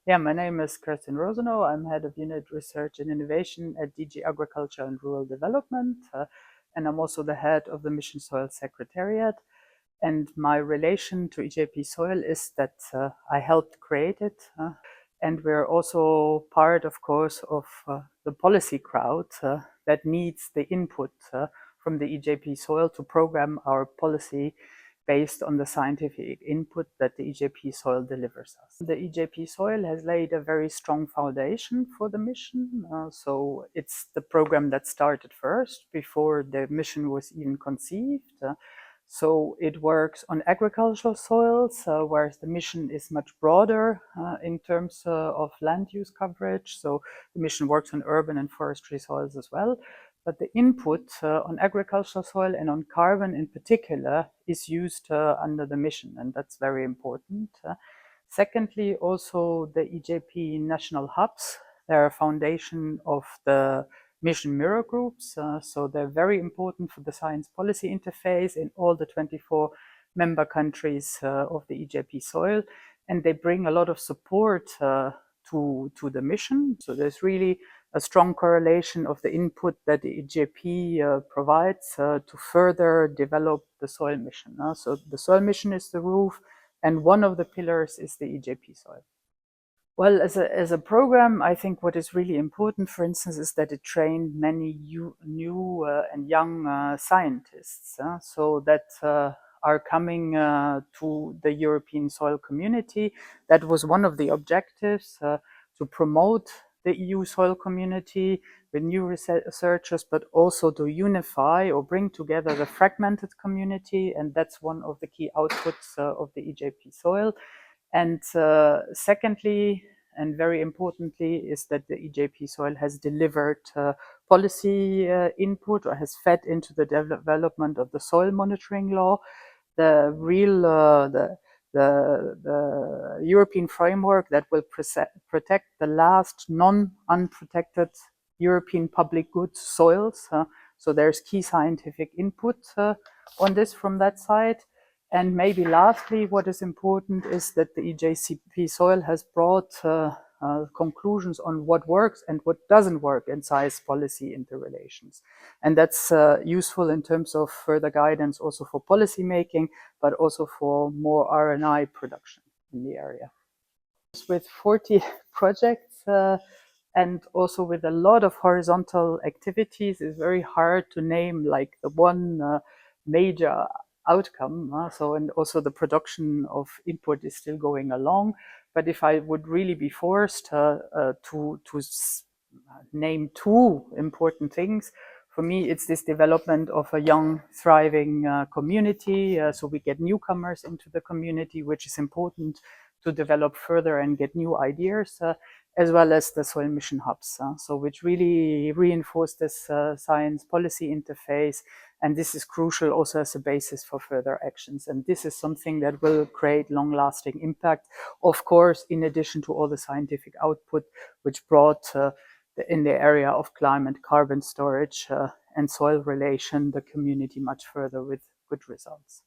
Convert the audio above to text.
Yeah, my name is Kerstin Rosenow. I'm head of Unit Research and Innovation at DG Agriculture and Rural Development, and I'm also the head of the Mission Soil Secretariat. And my relation to EJP Soil is that I helped create it, and we're also part, of course, of the policy crowd that needs the input from the EJP Soil to program our policy based on the scientific input that the EJP Soil delivers us. The EJP Soil has laid a very strong foundation for the mission. So it's the program that started first before the mission was even conceived. So it works on agricultural soils, whereas the mission is much broader in terms of land use coverage. So the mission works on urban and forestry soils as well. But the input on agricultural soil and on carbon in particular is used under the mission, and that's very important. Secondly, also the EJP national hubs, they're a foundation of the mission mirror groups, so they're very important for the science policy interface in all the 24 member countries of the EJP Soil, and they bring a lot of support to the mission. So there's really a strong correlation of the input that the EJP provides to further develop the soil mission. So the soil mission is the roof, and one of the pillars is the EJP Soil. Well, as a program, I think what is really important, for instance, is that it trained many new and young scientists, so that are coming to the European soil community. That was one of the objectives, to promote the EU soil community with new researchers, but also to unify or bring together the fragmented community, and that's one of the key outputs of the EJP Soil. And secondly, and very importantly, is that the EJP Soil has delivered policy input, or has fed into the development of the soil monitoring law, the real the European framework that will protect the last non-unprotected European public goods soils. So there's key scientific input on this from that side. And maybe lastly, what is important is that the EJP Soil has brought conclusions on what works and what doesn't work in science policy interrelations. And that's useful in terms of further guidance also for policy making, but also for more R&I production in the area. With 40 projects and also with a lot of horizontal activities, it's very hard to name like the one major outcome. So, and also the production of input is still going along. But if I would really be forced to name two important things, for me, it's this development of a young, thriving community. So we get newcomers into the community, which is important to develop further and get new ideas, as well as the soil mission hubs, so which really reinforce this science policy interface. And this is crucial also as a basis for further actions. And this is something that will create long-lasting impact, of course, in addition to all the scientific output, which brought in the area of climate, carbon storage, and soil relation, the community much further with good results.